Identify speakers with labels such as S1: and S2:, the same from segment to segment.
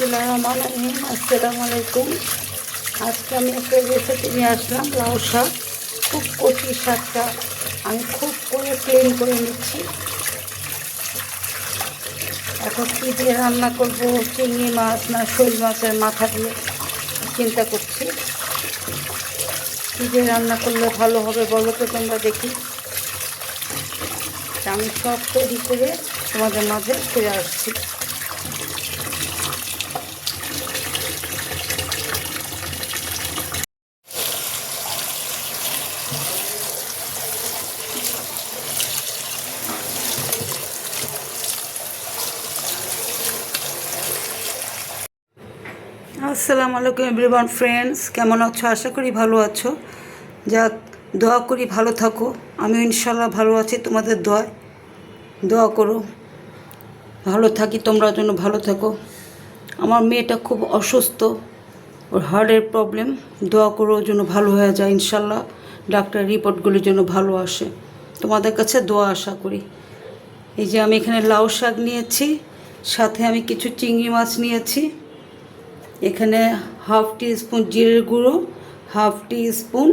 S1: বিসমিল্লাহিররহমানিররহিম। আসসালামু আলাইকুম। আজকে আমি একটা রেসিপি নিয়ে আসলাম, লাউ শাক। খুব কচি শাকটা আমি খুব করে ক্লিন করে নিচ্ছি। এখন কী দিয়ে রান্না করবো, চিংড়ি মাছ না শোল মাছের মাথা দিয়ে চিন্তা করছি। কী দিয়ে রান্না করলে ভালো হবে বলো তো তোমরা, দেখি। আমি সব তৈরি করে তোমাদের মাঝে ফিরে আসছি। আসসালামু আলাইকুম এভরিওয়ান ফ্রেন্ডস, কেমন আছো? আশা করি ভালো আছো। যাক, দোয়া করি ভালো থাকো। আমি ইনশাল্লাহ ভালো আছি, তোমাদের দোয়া করো ভালো থাকি, তোমরা যেন ভালো থাকো। আমার মেয়েটা খুব অসুস্থ, ওর হার্টের প্রবলেম। দোয়া করো ওর জন্য ভালো হয়ে যায় ইনশাল্লাহ, ডাক্তার রিপোর্টগুলির জন্য ভালো আসে। তোমাদের কাছে দোয়া আশা করি। এই যে আমি এখানে লাউ শাক নিয়েছি, সাথে আমি কিছু চিংড়ি মাছ নিয়েছি। এখানে হাফ টিস্পুন জিরের গুঁড়ো, হাফ টিস্পুন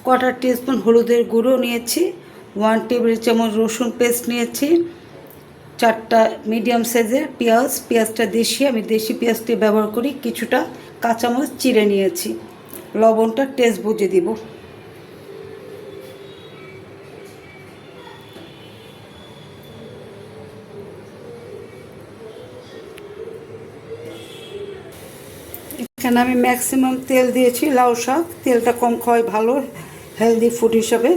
S1: কোয়ার্টার টিস্পুন হলুদের গুঁড়ো নিয়েছি, 1 টেবিল চামচ রসুন পেস্ট নিয়েছি, 4টা মিডিয়াম সাইজের পেঁয়াজটা আমি দেশি পেঁয়াজটি ব্যবহার করি। কিছুটা কাঁচামরিচ চিড়ে নিয়েছি। লবণটা টেস্ট বুঝে দিব। এখানে আমি ম্যাক্সিমাম তেল দিয়েছি। লাউ শাক তেলটা কম খাওয়াই ভালো, হেলদি ফুড হিসাবে।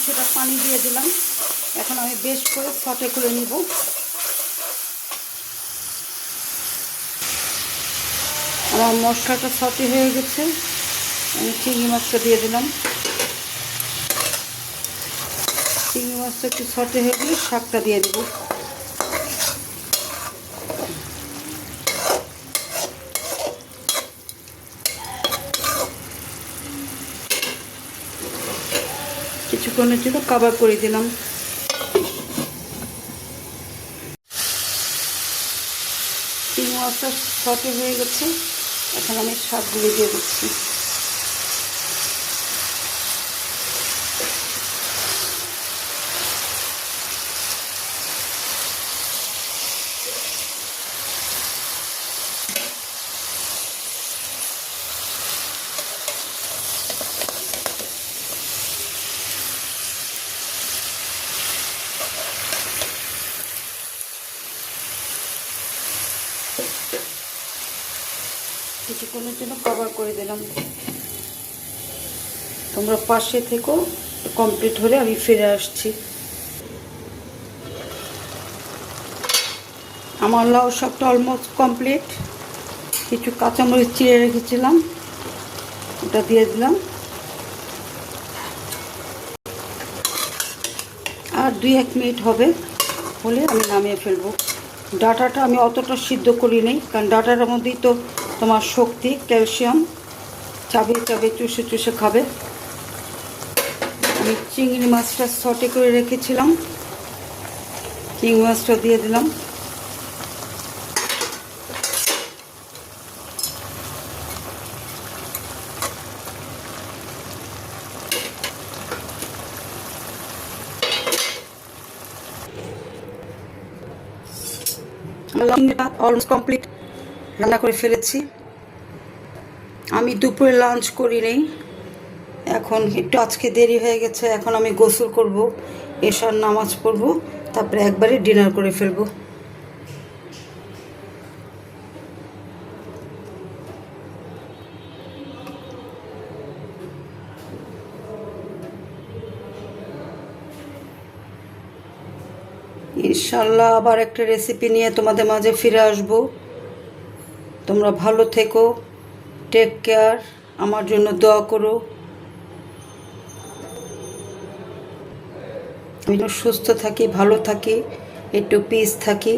S1: কিছুটা পানি দিয়ে দিলাম। এখন আমি বেশ করে সটে করে নিব। আমার মশলাটা সটে হয়ে গেছে, আমি চিংড়ি মাছটা দিয়ে দিলাম। চিংড়ি মাছটা একটু সটে হয়ে গেলে শাকটা দিয়ে দেব। কিছুক্ষণের জন্য কাবাব করে দিলাম। চিংড়ি মাছটা সটে হয়ে গেছে, এখন আমি শাকগুলো দিয়ে দিচ্ছি। কিছুক্ষণের জন্য কভার করে দিলাম। তোমরা পাশে থেকো, কমপ্লিট হলে আমি ফিরে আসছি। আমার লাউ শাকটা অলমোস্ট কমপ্লিট। কিছু কাঁচামরিচ চিড়ে রেখেছিলাম, ওটা দিয়ে দিলাম। আর 2-1 মিনিট হলে আমি নামিয়ে ফেলবো। ডাঁটাটা আমি অতটা সিদ্ধ করি নাই, কারণ ডাঁটার মধ্যেই তো তোমার শক্তি, ক্যালসিয়াম, চাবিয়ে চাবিয়ে চুষে চুষে খাবে। আমি চিংড়ি মাছটা সটে করে রেখেছিলাম, চিংড়ি মাছটা দিয়ে দিলাম। অলমোস্ট কমপ্লিট রান্না করে ফেলেছি। আমি দুপুরে লাঞ্চ করি নেই, এখন একটু আজকে দেরি হয়ে গেছে। এখন আমি গোসল করব, এশার নামাজ পড়ব, তারপরে একবারে ডিনার করে ফেলবো। ইনশাল্লাহ আবার একটা রেসিপি নিয়ে তোমাদের মাঝে ফিরে আসব। তোমরা ভালো থেকো, টেক কেয়ার, আমার জন্য দোয়া করো, আমি সুস্থ থাকি, ভালো থাকি, একটু পিস থাকি।